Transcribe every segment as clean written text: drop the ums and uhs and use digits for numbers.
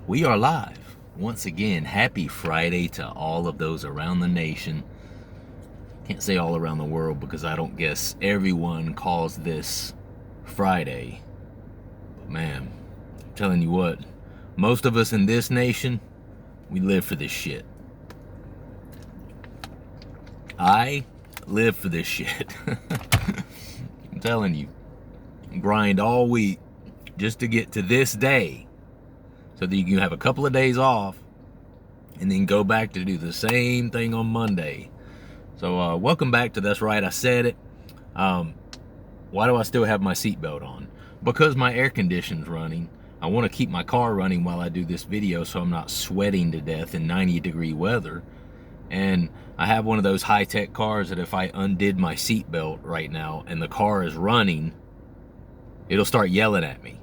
We are live. Once again, happy Friday to all of those around the nation. Can't say all around the world because I don't guess everyone calls this Friday. But man, I'm telling you what, most of us in this nation, we live for this shit. I live for this shit. I'm telling you, grind all week just to get to this day so that you can have a couple of days off and then go back to do the same thing on Monday. So welcome back to That's Right, I Said It. Why do I still have my seatbelt on? Because my air conditioner's running. I want to keep my car running while I do this video so I'm not sweating to death in 90-degree weather. And I have one of those high-tech cars that if I undid my seatbelt right now and the car is running, it'll start yelling at me.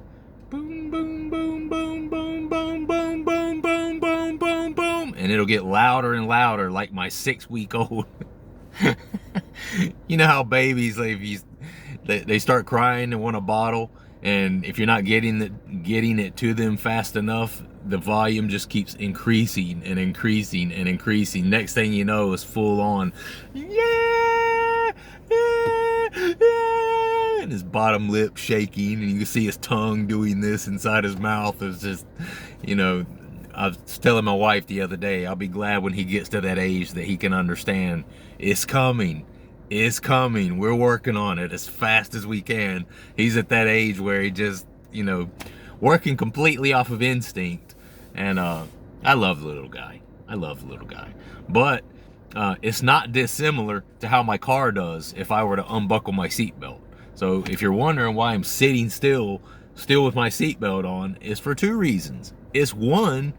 Boom, boom, boom, boom, boom, boom, boom, boom, boom, boom, boom, boom. And it'll get louder and louder like my 6-week-old. You know how babies, they start crying and want a bottle, and if you're not getting it to them fast enough, the volume just keeps increasing and increasing and increasing. Next thing you know, it's full on, yeah, yeah, yeah, and his bottom lip shaking, and you can see his tongue doing this inside his mouth. It's just, I was telling my wife the other day, I'll be glad when he gets to that age that he can understand it's coming. It's coming. We're working on it as fast as we can. He's at that age where he just, working completely off of instinct. And I love the little guy. I love the little guy. But it's not dissimilar to how my car does if I were to unbuckle my seatbelt. So if you're wondering why I'm sitting still with my seatbelt on, it's for two reasons. It's one,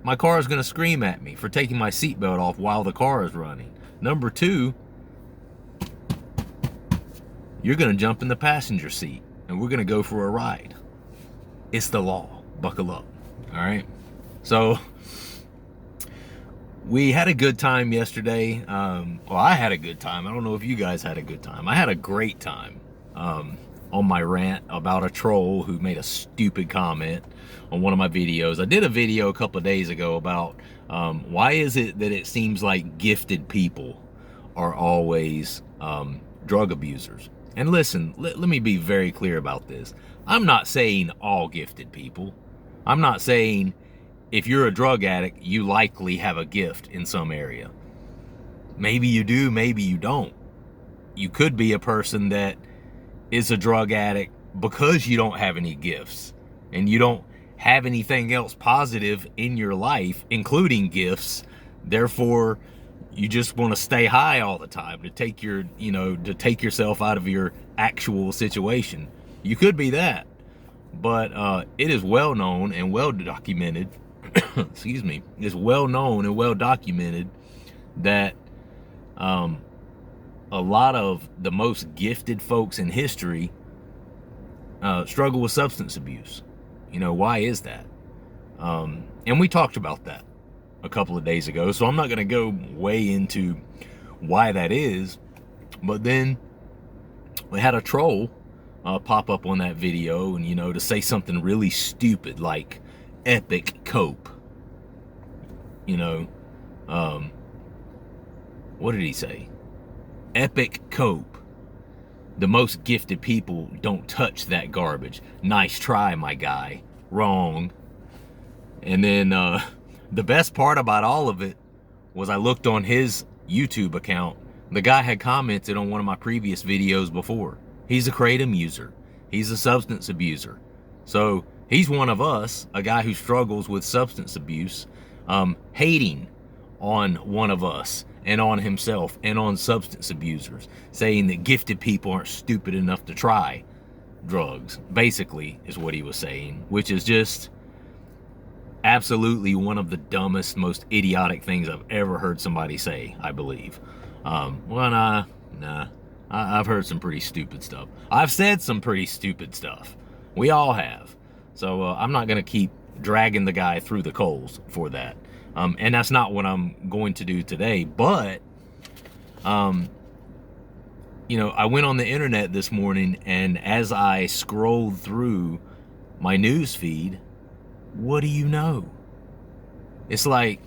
my car is going to scream at me for taking my seatbelt off while the car is running. Number two, you're going to jump in the passenger seat and we're going to go for a ride. It's the law. Buckle up. All right. So we had a good time yesterday. I had a good time. I don't know if you guys had a good time. I had a great time on my rant about a troll who made a stupid comment on one of my videos. I did a video a couple of days ago about why is it that it seems like gifted people are always drug abusers. And listen, let me be very clear about this. I'm not saying all gifted people. I'm not saying if you're a drug addict, you likely have a gift in some area. Maybe you do, maybe you don't. You could be a person that is a drug addict because you don't have any gifts and you don't have anything else positive in your life, including gifts. Therefore, you just want to stay high all the time to take yourself out of your actual situation. You could be that, but it is well known and well documented. Excuse me. It's well known and well documented that a lot of the most gifted folks in history struggle with substance abuse. Why is that? And we talked about that a couple of days ago, so I'm not going to go way into why that is. But then we had a troll pop up on that video and, to say something really stupid like epic cope. What did he say? Epic cope. The most gifted people don't touch that garbage. Nice try, my guy. Wrong. And then the best part about all of it was I looked on his YouTube account. The guy had commented on one of my previous videos before. He's a kratom user. He's a substance abuser. So he's one of us, a guy who struggles with substance abuse, hating on one of us and on himself and on substance abusers, saying that gifted people aren't stupid enough to try drugs, basically, is what he was saying, which is just absolutely one of the dumbest, most idiotic things I've ever heard somebody say, I believe. I've heard some pretty stupid stuff. I've said some pretty stupid stuff. We all have. So I'm not going to keep dragging the guy through the coals for that. And that's not what I'm going to do today. But, I went on the internet this morning, and as I scrolled through my news feed, what do you know? It's like,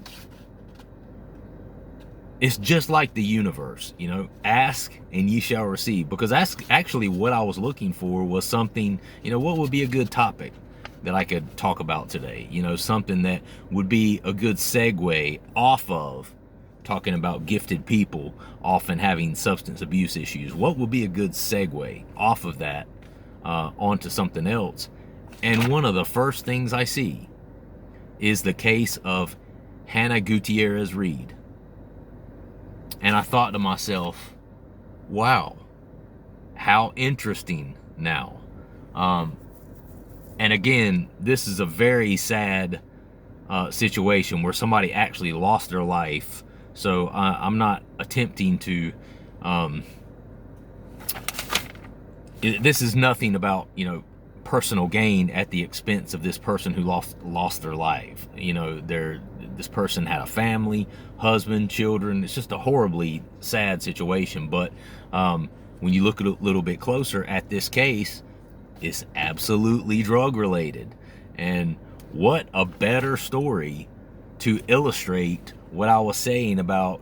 it's just like the universe, you know, ask and ye shall receive. Because that's actually what I was looking for, was something, you know, what would be a good topic that I could talk about today? You know, something that would be a good segue off of talking about gifted people often having substance abuse issues. What would be a good segue off of that onto something else? And one of the first things I see is the case of Hannah Gutierrez Reed. And I thought to myself, wow, how interesting now. And again, this is a very sad situation where somebody actually lost their life. So I'm not attempting to, this is nothing about, you know, personal gain at the expense of this person who lost their life. You know, this person had a family, husband, children. It's just a horribly sad situation. But when you look at it a little bit closer at this case, it's absolutely drug related. And what a better story to illustrate what I was saying about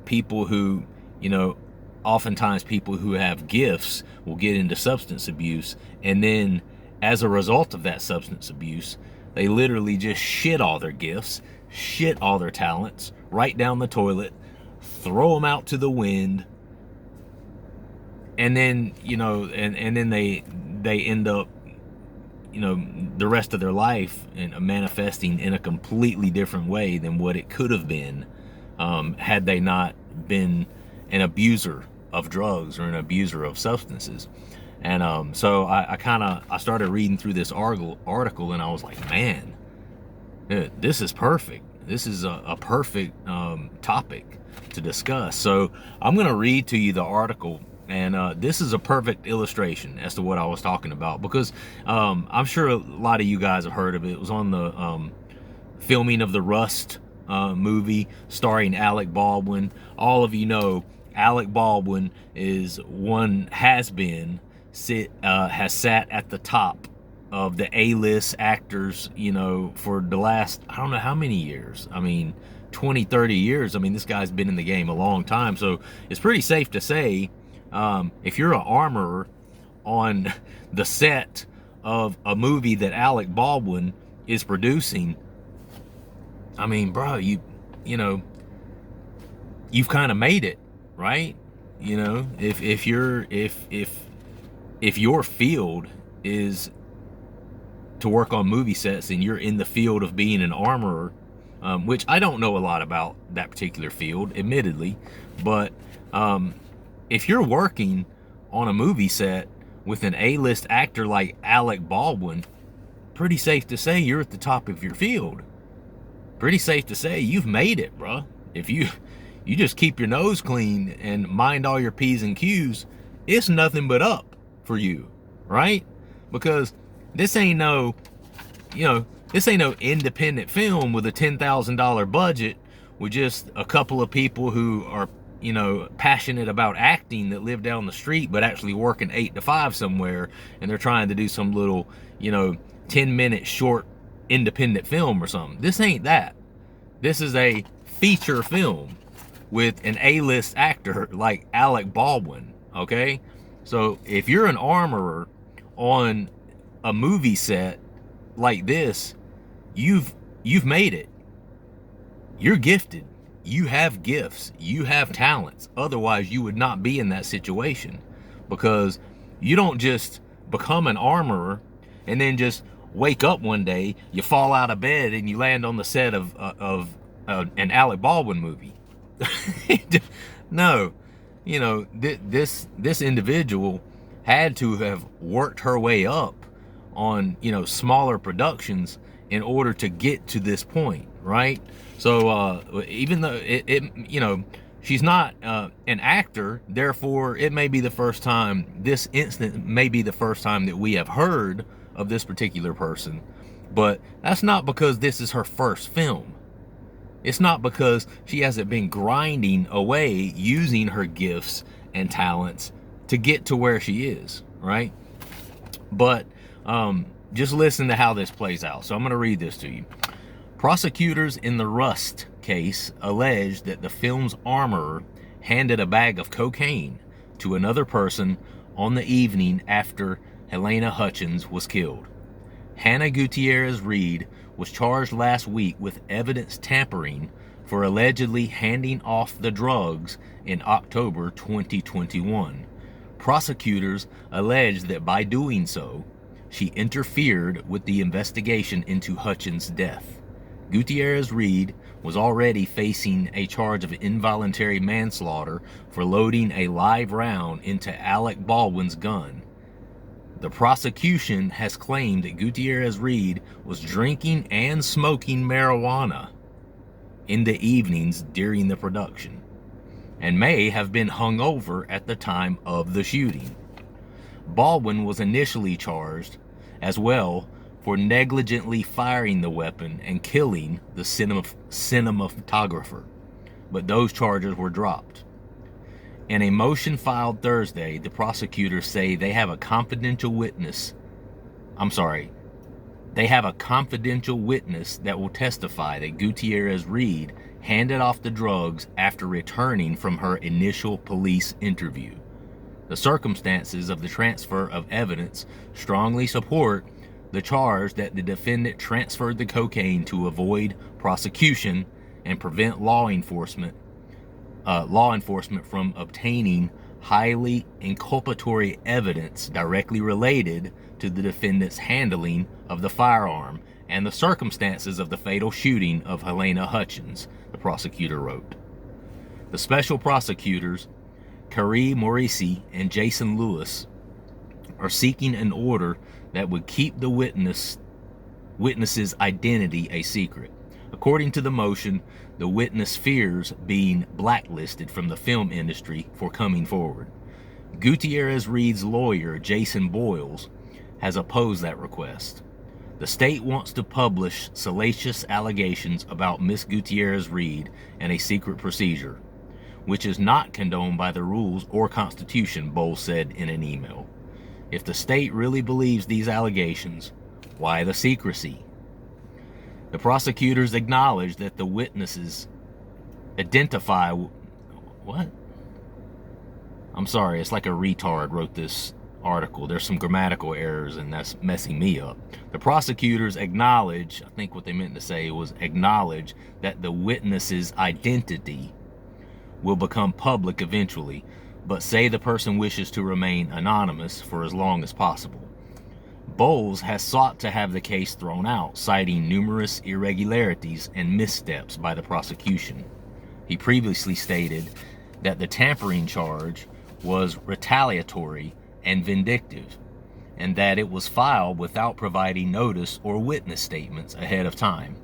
people who, you know, oftentimes people who have gifts will get into substance abuse, and then as a result of that substance abuse, they literally just shit all their gifts, shit all their talents right down the toilet, throw them out to the wind, and then, you know, and then they end up, you know, the rest of their life and manifesting in a completely different way than what it could have been had they not been an abuser of drugs or an abuser of substances. And so I started reading through this article, and I was like, man, this is perfect. This is a perfect topic to discuss. So I'm going to read to you the article, and this is a perfect illustration as to what I was talking about, because I'm sure a lot of you guys have heard of it. It was on the filming of the Rust movie starring Alec Baldwin. All of you know Alec Baldwin has sat at the top of the A-list actors, you know, for the last, I don't know how many years. I mean, 20, 30 years. I mean, this guy's been in the game a long time. So it's pretty safe to say, if you're an armorer on the set of a movie that Alec Baldwin is producing, I mean, bro, you know, you've kind of made it, right? You know, if your field is to work on movie sets and you're in the field of being an armorer, which I don't know a lot about that particular field, admittedly, but if you're working on a movie set with an A-list actor like Alec Baldwin, pretty safe to say you're at the top of your field. Pretty safe to say you've made it, bro. If you just keep your nose clean and mind all your P's and Q's, it's nothing but up for you, right? Because this ain't no, you know, this ain't no independent film with a $10,000 budget with just a couple of people who are, you know, passionate about acting that live down the street but actually working 8 to 5 somewhere, and they're trying to do some little, you know, 10-minute short independent film or something. This ain't that. This is a feature film with an A-list actor like Alec Baldwin, okay? So if you're an armorer on a movie set like this, you've made it. You're gifted. You have gifts. You have talents. Otherwise, you would not be in that situation, because you don't just become an armorer and then just wake up one day, you fall out of bed, and you land on the set of an Alec Baldwin movie. No, you know, this individual had to have worked her way up on, you know, smaller productions in order to get to this point, right? So even though it you know, she's not an actor, therefore it may be the first time, this incident may be the first time that we have heard of this particular person, but that's not because this is her first film. It's not because she hasn't been grinding away using her gifts and talents to get to where she is, right? But just listen to how this plays out. So I'm going to read this to you. Prosecutors in the Rust case alleged that the film's armorer handed a bag of cocaine to another person on the evening after Helena Hutchins was killed. Hannah Gutierrez Reed was charged last week with evidence tampering for allegedly handing off the drugs in October 2021. Prosecutors alleged that by doing so, she interfered with the investigation into Hutchins' death. Gutierrez Reed was already facing a charge of involuntary manslaughter for loading a live round into Alec Baldwin's gun. The prosecution has claimed that Gutierrez Reed was drinking and smoking marijuana in the evenings during the production and may have been hungover at the time of the shooting. Baldwin was initially charged as well for negligently firing the weapon and killing the cinematographer, but those charges were dropped. In a motion filed Thursday, the prosecutors say they have a confidential witness that will testify that Gutierrez Reed handed off the drugs after returning from her initial police interview. The circumstances of the transfer of evidence strongly support the charge that the defendant transferred the cocaine to avoid prosecution and prevent law enforcement from obtaining highly inculpatory evidence directly related to the defendant's handling of the firearm and the circumstances of the fatal shooting of Helena Hutchins, the prosecutor wrote. The special prosecutors, Carrie Morrissey and Jason Lewis, are seeking an order that would keep the witness's identity a secret. According to the motion, the witness fears being blacklisted from the film industry for coming forward. Gutierrez Reed's lawyer, Jason Boyles, has opposed that request. The state wants to publish salacious allegations about Miss Gutierrez Reed and a secret procedure, which is not condoned by the rules or Constitution, Bowles said in an email. If the state really believes these allegations, why the secrecy? The prosecutors acknowledge that the witnesses identify... What? I'm sorry, it's like a retard wrote this article. There's some grammatical errors and that's messing me up. The prosecutors acknowledge, I think what they meant to say was acknowledge that the witness's identity will become public eventually, but say the person wishes to remain anonymous for as long as possible. Bowles has sought to have the case thrown out, citing numerous irregularities and missteps by the prosecution. He previously stated that the tampering charge was retaliatory and vindictive, and that it was filed without providing notice or witness statements ahead of time.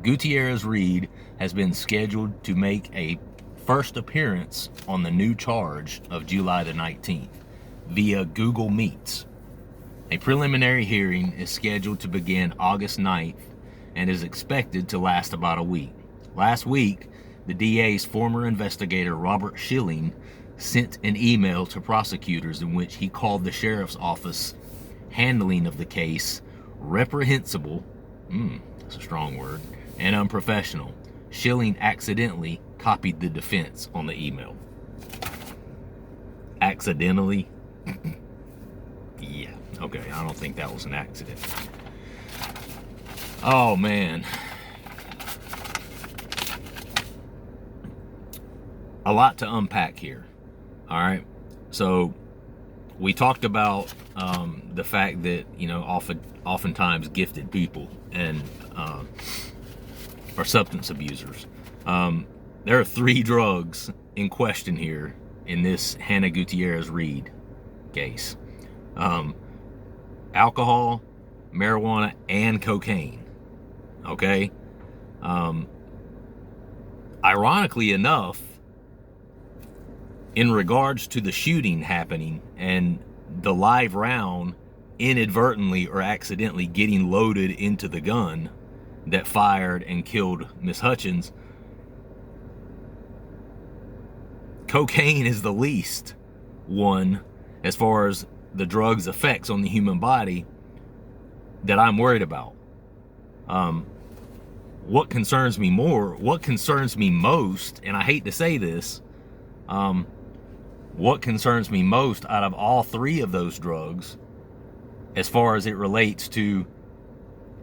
Gutierrez Reed has been scheduled to make a first appearance on the new charge of July the 19th via Google Meets. A preliminary hearing is scheduled to begin August 9th and is expected to last about a week. Last week, the DA's former investigator Robert Schilling sent an email to prosecutors in which he called the sheriff's office handling of the case reprehensible, that's a strong word, and unprofessional. Schilling accidentally copied the defense on the email. Accidentally? Yeah, okay, I don't think that was an accident. Oh, man. A lot to unpack here. All right, so we talked about the fact that, you know, oftentimes gifted people and are substance abusers. There are 3 drugs in question here in this Hannah Gutierrez Reed case. Alcohol, marijuana, and cocaine. Okay? Ironically enough, in regards to the shooting happening and the live round inadvertently or accidentally getting loaded into the gun that fired and killed Miss Hutchins, cocaine is the least one as far as the drug's effects on the human body, that I'm worried about. What concerns me most, and I hate to say this, what concerns me most out of all three of those drugs, as far as it relates to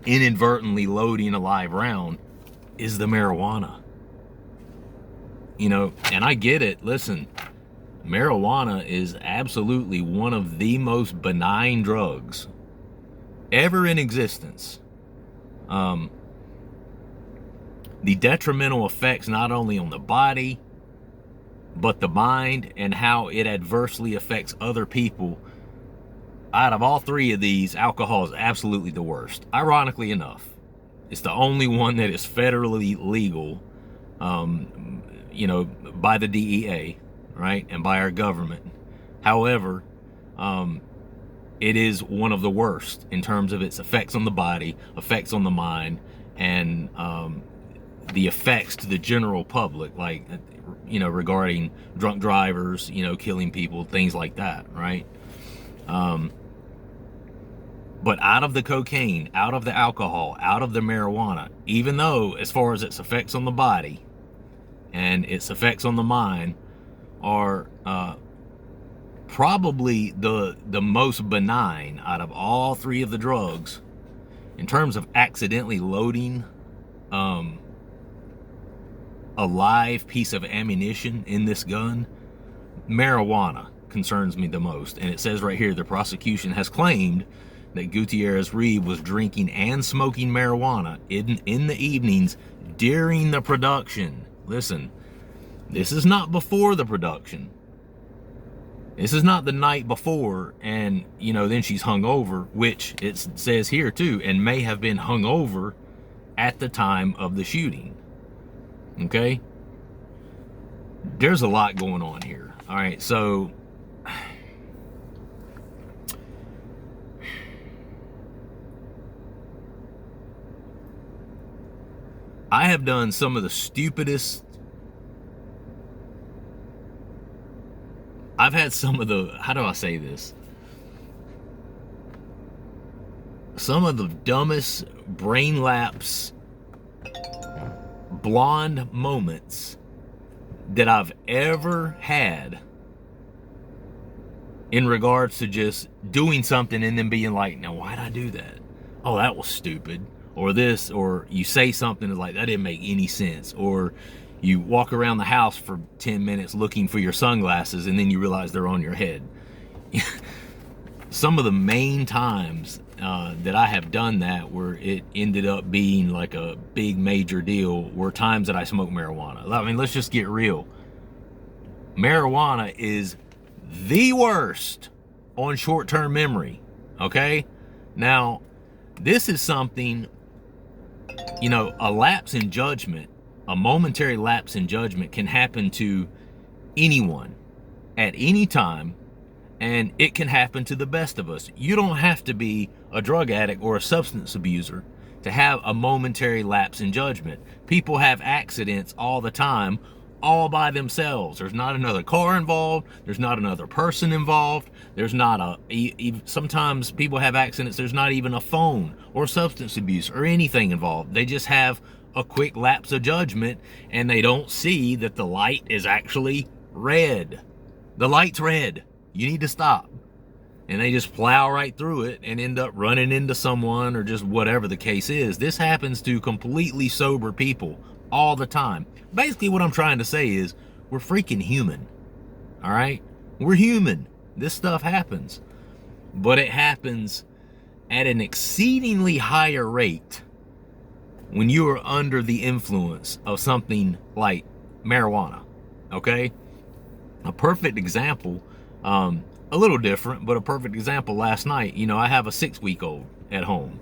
inadvertently loading a live round, is the marijuana. You know, and I get it. Listen, marijuana is absolutely one of the most benign drugs ever in existence. The detrimental effects not only on the body, but the mind, and how it adversely affects other people. Out of all three of these, alcohol is absolutely the worst. Ironically enough, it's the only one that is federally legal, you know, by the DEA, right, and by our government. However, it is one of the worst in terms of its effects on the body, effects on the mind, and the effects to the general public, like, you know, regarding drunk drivers, you know, killing people, things like that, right? But out of the cocaine, out of the alcohol, out of the marijuana, even though as far as its effects on the body and its effects on the mind are probably the most benign out of all three of the drugs, in terms of accidentally loading a live piece of ammunition in this gun, marijuana concerns me the most. And it says right here, the prosecution has claimed that Gutierrez-Reed was drinking and smoking marijuana in the evenings during the production. Listen, this is not before the production. This is not the night before, and, you know, then she's hungover, which it says here too, and may have been hungover at the time of the shooting. Okay? There's a lot going on here. All right, so I have done some of the stupidest. I've had some of the, how do I say this? Some of the dumbest brain lapse, blonde moments that I've ever had in regards to just doing something and then being like, now why'd I do that? Oh, that was stupid. Or this, or you say something that's like, that didn't make any sense. Or you walk around the house for 10 minutes looking for your sunglasses and then you realize they're on your head. Some of the main times that I have done that, where it ended up being like a big major deal, were times that I smoked marijuana. I mean, let's just get real. Marijuana is the worst on short-term memory, okay? Now, this is something, you know, a lapse in judgment, a momentary lapse in judgment can happen to anyone at any time, and it can happen to the best of us. You don't have to be a drug addict or a substance abuser to have a momentary lapse in judgment. People have accidents all the time, all by themselves. There's not another car involved. There's not another person involved. There's not sometimes people have accidents, there's not even a phone or substance abuse or anything involved. They just have a quick lapse of judgment, and they don't see that the light is actually red. The light's red. You need to stop. And they just plow right through it and end up running into someone, or just whatever the case is. This happens to completely sober people all the time. Basically what I'm trying to say is, we're freaking human. All right? We're human. This stuff happens. But it happens at an exceedingly higher rate when you are under the influence of something like marijuana. Okay? A perfect example, a little different, but a perfect example. Last night, you know, I have a 6-week-old at home,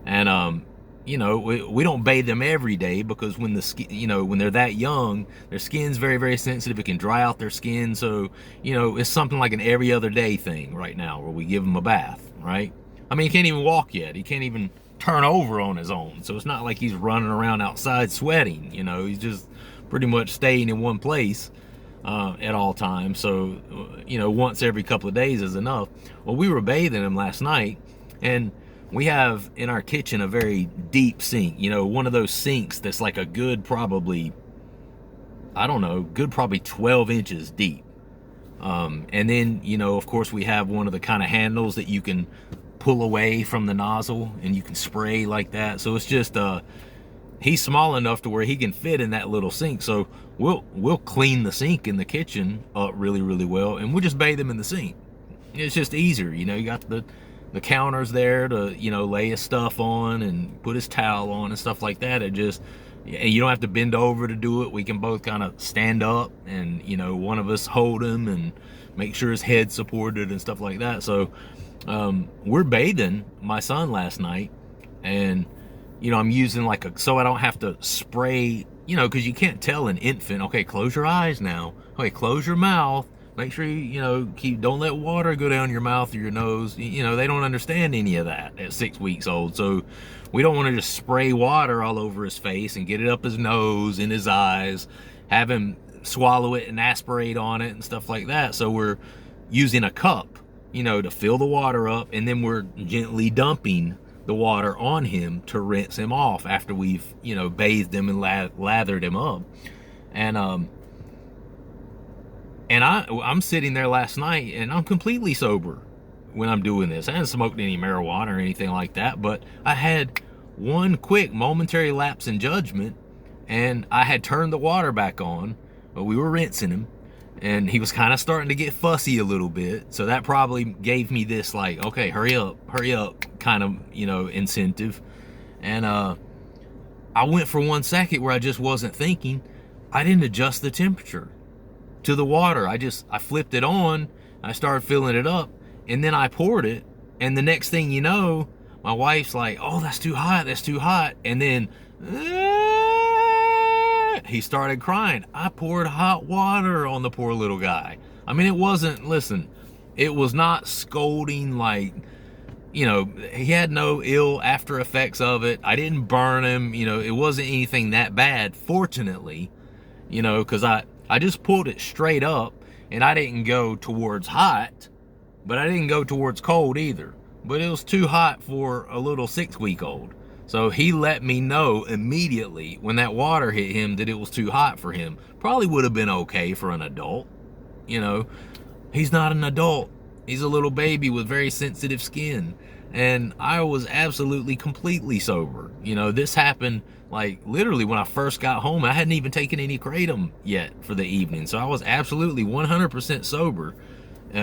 and you know, we don't bathe them every day, because when the skin, you know, when they're that young, their skin's very, very sensitive. It can dry out their skin. So, you know, it's something like an every other day thing right now, where we give them a bath, right? I mean, he can't even walk yet. He can't even turn over on his own. So it's not like he's running around outside sweating, you know. He's just pretty much staying in one place at all times. So, you know, once every couple of days is enough. Well, we were bathing him last night, and we have in our kitchen a very deep sink, you know, one of those sinks that's like a good probably, I don't know, good probably 12 inches deep. And then, you know, of course we have one of the kind of handles that you can pull away from the nozzle and you can spray like that. So it's just, he's small enough to where he can fit in that little sink. So we'll clean the sink in the kitchen up really, really well, and we'll just bathe him in the sink. It's just easier, you know. You got the counters there to, you know, lay his stuff on and put his towel on and stuff like that. It just, and you don't have to bend over to do it. We can both kind of stand up and, you know, one of us hold him and make sure his head's supported and stuff like that. So we're bathing my son last night, and, you know, I'm using like so I don't have to spray, you know, because you can't tell an infant, okay, close your eyes now, okay, close your mouth, make sure you know, don't let water go down your mouth or your nose. You know, they don't understand any of that at 6 weeks old. So we don't want to just spray water all over his face and get it up his nose, in his eyes, have him swallow it and aspirate on it and stuff like that. So we're using a cup, you know, to fill the water up, and then we're gently dumping the water on him to rinse him off after we've, you know, bathed him and lathered him up. And I'm sitting there last night, and I'm completely sober when I'm doing this. I hadn't smoked any marijuana or anything like that, but I had one quick momentary lapse in judgment, and I had turned the water back on, but we were rinsing him, and he was kind of starting to get fussy a little bit. So that probably gave me this, like, okay, hurry up kind of, you know, incentive. And I went for 1 second where I just wasn't thinking. I didn't adjust the temperature to the water. I flipped it on, I started filling it up, and then I poured it, and the next thing you know, my wife's like, oh, that's too hot, and then he started crying. I poured hot water on the poor little guy. I mean, it was not scolding, like, you know, he had no ill after effects of it. I didn't burn him, you know, it wasn't anything that bad, fortunately, you know, because I just pulled it straight up, and I didn't go towards hot, but I didn't go towards cold either. But it was too hot for a little 6-week-old. So he let me know immediately when that water hit him that it was too hot for him. Probably would have been okay for an adult. You know, he's not an adult. He's a little baby with very sensitive skin. And I was absolutely, completely sober. You know, this happened like literally when I first got home. I hadn't even taken any kratom yet for the evening. So I was absolutely 100% sober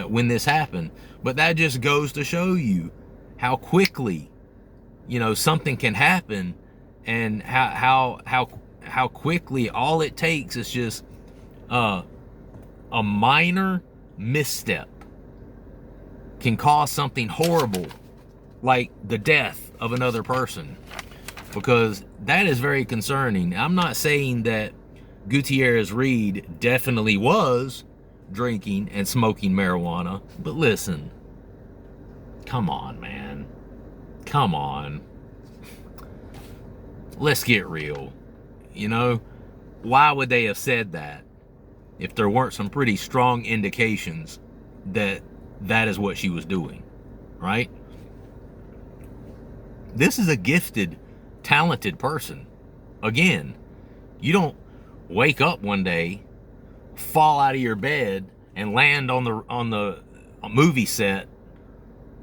when this happened. But that just goes to show you how quickly, you know, something can happen, and how quickly all it takes is just a minor misstep can cause something horrible like the death of another person, because that is very concerning. I'm not saying that Gutierrez Reed definitely was drinking and smoking marijuana, but listen, come on, man. Come on. Let's get real. You know, why would they have said that if there weren't some pretty strong indications that that is what she was doing, right? This is a gifted, talented person. Again, you don't wake up one day, fall out of your bed, and land on the movie set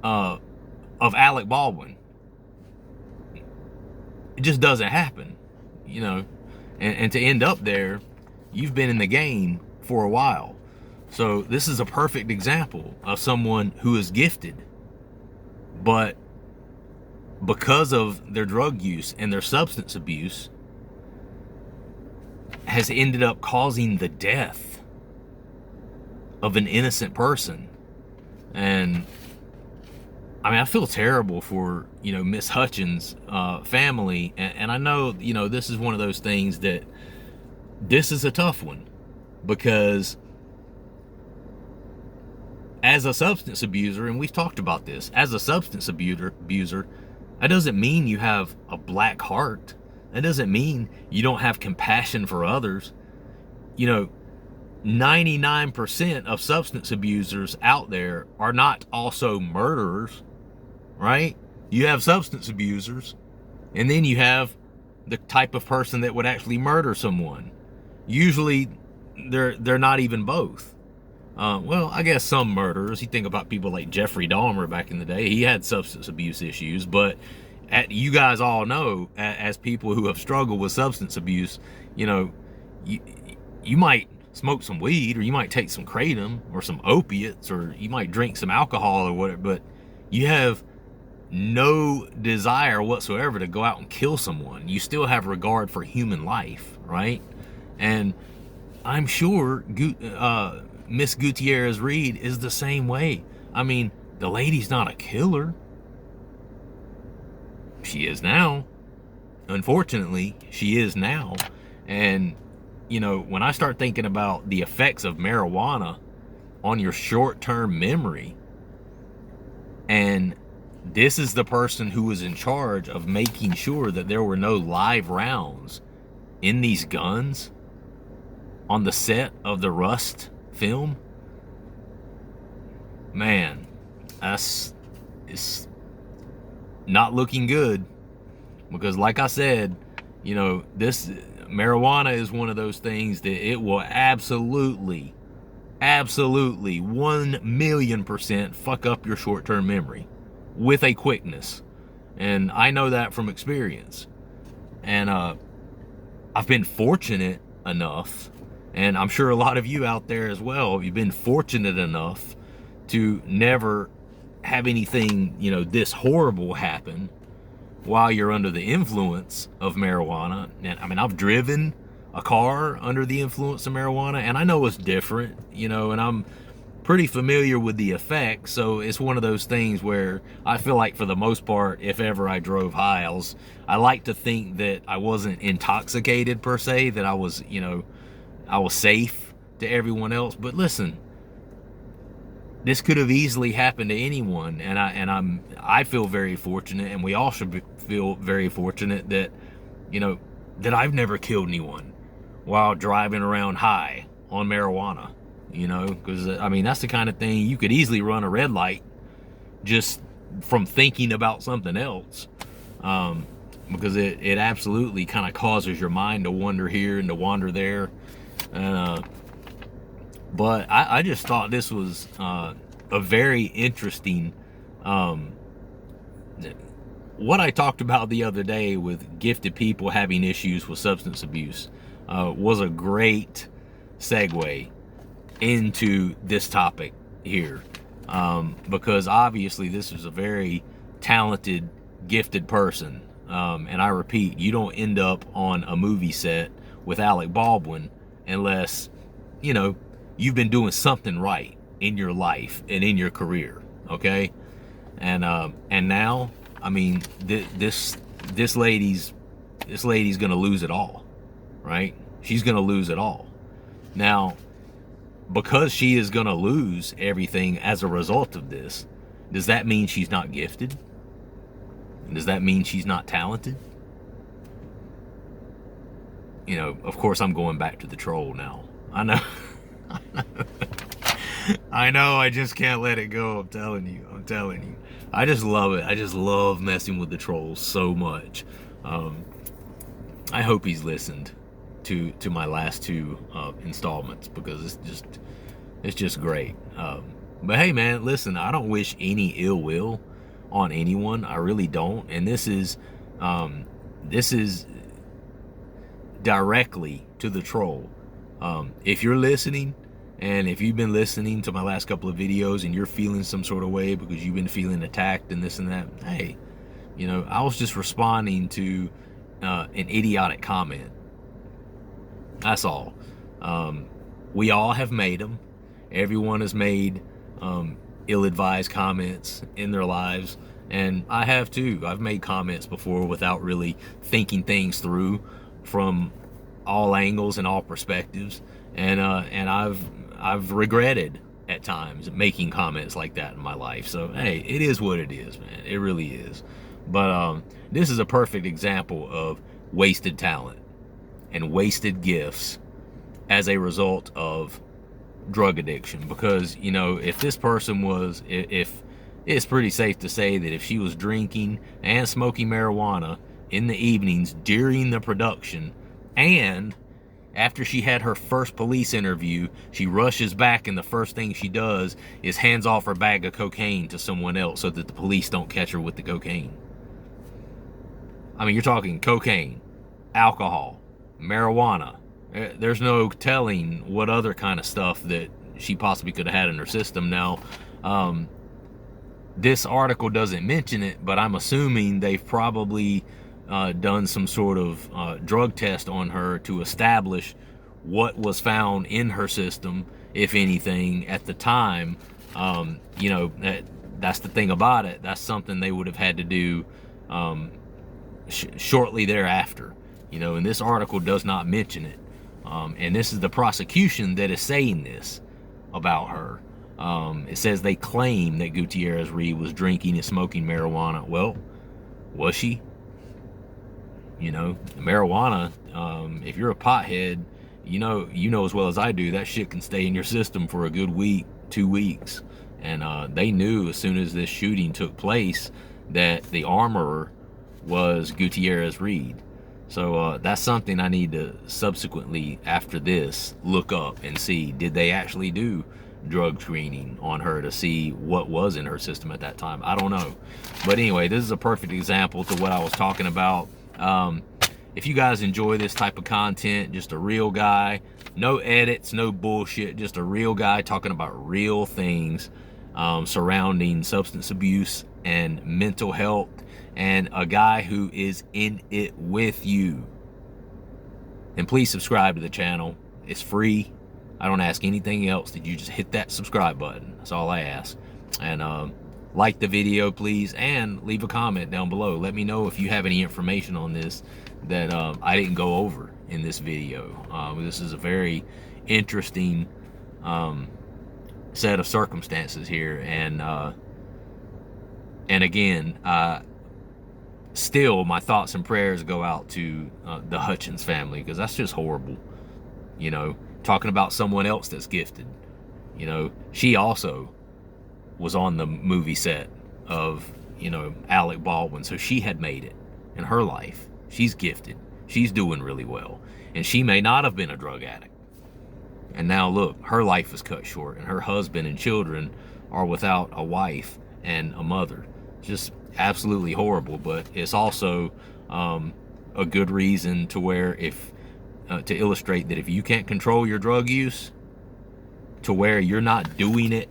of Alec Baldwin. It just doesn't happen, you know. And to end up there, you've been in the game for a while. So this is a perfect example of someone who is gifted, but because of their drug use and their substance abuse, has ended up causing the death of an innocent person. And I mean, I feel terrible for, you know, Miss Hutchins' family. And I know, you know, this is one of those things that this is a tough one, because as a substance abuser, and we've talked about this, as a substance abuser, that doesn't mean you have a black heart. That doesn't mean you don't have compassion for others. You know, 99% of substance abusers out there are not also murderers, right? You have substance abusers, and then you have the type of person that would actually murder someone. Usually, they're not even both. Well, I guess some murderers. You think about people like Jeffrey Dahmer back in the day. He had substance abuse issues, but you guys all know, as people who have struggled with substance abuse, you know, you, you might smoke some weed, or you might take some kratom or some opiates, or you might drink some alcohol or whatever, but you have no desire whatsoever to go out and kill someone. You still have regard for human life, right? And I'm sure Miss Gutierrez Reed is the same way. I mean, the lady's not a killer. She is now. Unfortunately, she is now. And, you know, when I start thinking about the effects of marijuana on your short-term memory, and this is the person who was in charge of making sure that there were no live rounds in these guns on the set of the Rust film, man, it's not looking good. Because like I said, you know, this marijuana is one of those things that it will absolutely 1,000,000% fuck up your short-term memory with a quickness. And I know that from experience. And I've been fortunate enough, and I'm sure a lot of you out there as well, you've been fortunate enough to never have anything, you know, this horrible happen while you're under the influence of marijuana. And I mean, I've driven a car under the influence of marijuana, and I know it's different, you know, and I'm pretty familiar with the effects. So it's one of those things where I feel like, for the most part, if ever I drove high, I like to think that I wasn't intoxicated per se, that I was, you know, I was safe to everyone else. But listen, this could have easily happened to anyone, and I feel very fortunate, and we all should feel very fortunate that, you know, that I've never killed anyone while driving around high on marijuana, you know, because I mean, that's the kind of thing you could easily run a red light just from thinking about something else, because it absolutely kind of causes your mind to wander here and to wander there. But I just thought this was a very interesting, what I talked about the other day with gifted people having issues with substance abuse was a great segue into this topic here, because obviously this is a very talented, gifted person, and I repeat, you don't end up on a movie set with Alec Baldwin unless, you know, you've been doing something right in your life and in your career, okay? And now, I mean, this lady's gonna lose it all, right? She's gonna lose it all. Now, because she is gonna lose everything as a result of this, does that mean she's not gifted? Does that mean she's not talented? You know, of course, I'm going back to the troll now. I know. I know, I just can't let it go. I'm telling you. I just love it. I just love messing with the trolls so much. I hope he's listened to my last two installments, because it's just great. But hey, man, listen, I don't wish any ill will on anyone. I really don't. And this is directly to the troll. If you're listening, and if you've been listening to my last couple of videos and you're feeling some sort of way because you've been feeling attacked and this and that, hey, you know, I was just responding to an idiotic comment. That's all. We all have made them. Everyone has made ill-advised comments in their lives, and I have too. I've made comments before without really thinking things through from all angles and all perspectives, and I've regretted at times making comments like that in my life. So hey, it is what it is, man. It really is. But this is a perfect example of wasted talent and wasted gifts as a result of drug addiction. Because, you know, if this person was, if it's pretty safe to say that if she was drinking and smoking marijuana in the evenings during the production, and after she had her first police interview, she rushes back and the first thing she does is hands off her bag of cocaine to someone else so that the police don't catch her with the cocaine. I mean, you're talking cocaine, alcohol, marijuana. There's no telling what other kind of stuff that she possibly could have had in her system. Now, this article doesn't mention it, but I'm assuming they've probably done some sort of drug test on her to establish what was found in her system, if anything, at the time. You know, that's the thing about it. That's something they would have had to do shortly thereafter. You know, and this article does not mention it. And this is the prosecution that is saying this about her. It says they claim that Gutierrez Reed was drinking and smoking marijuana. Well, was she? You know, marijuana, if you're a pothead, you know as well as I do, that shit can stay in your system for a good week, 2 weeks. And they knew as soon as this shooting took place that the armorer was Gutierrez Reed. So that's something I need to subsequently, after this, look up and see, did they actually do drug screening on her to see what was in her system at that time? I don't know. But anyway, this is a perfect example to what I was talking about. If you guys enjoy this type of content, just a real guy, no edits, no bullshit, just a real guy talking about real things surrounding substance abuse and mental health, and a guy who is in it with you. And please subscribe to the channel. It's free. I don't ask anything else. That you just hit that subscribe button. That's all I ask. And like the video, please, and leave a comment down below. Let me know if you have any information on this that I didn't go over in this video. This is a very interesting set of circumstances here, and again, still my thoughts and prayers go out to the Hutchins family, because that's just horrible. You know, talking about someone else that's gifted. You know, she also was on the movie set of, you know, Alec Baldwin, so she had made it in her life. She's gifted. She's doing really well, and she may not have been a drug addict. And now look, her life is cut short, and her husband and children are without a wife and a mother. Just absolutely horrible. But it's also a good reason to where, if to illustrate that if you can't control your drug use, to where you're not doing it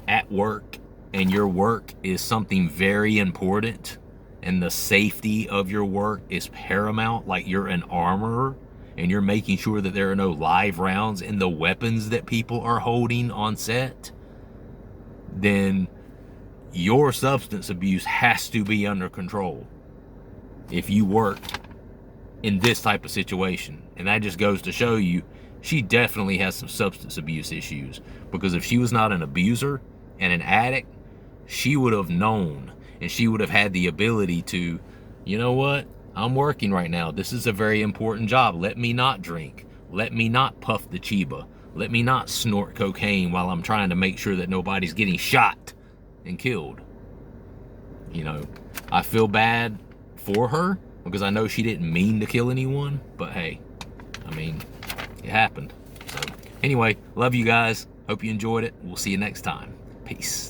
at work, and your work is something very important, and the safety of your work is paramount, like you're an armorer and you're making sure that there are no live rounds in the weapons that people are holding on set, then your substance abuse has to be under control if you work in this type of situation. And that just goes to show you, she definitely has some substance abuse issues, because if she was not an abuser and an addict, she would have known, and she would have had the ability to, you know what, I'm working right now. This is a very important job. Let me not drink. Let me not puff the Chiba. Let me not snort cocaine while I'm trying to make sure that nobody's getting shot and killed. You know, I feel bad for her, because I know she didn't mean to kill anyone, but hey, I mean, it happened. So anyway, love you guys. Hope you enjoyed it. We'll see you next time. Peace.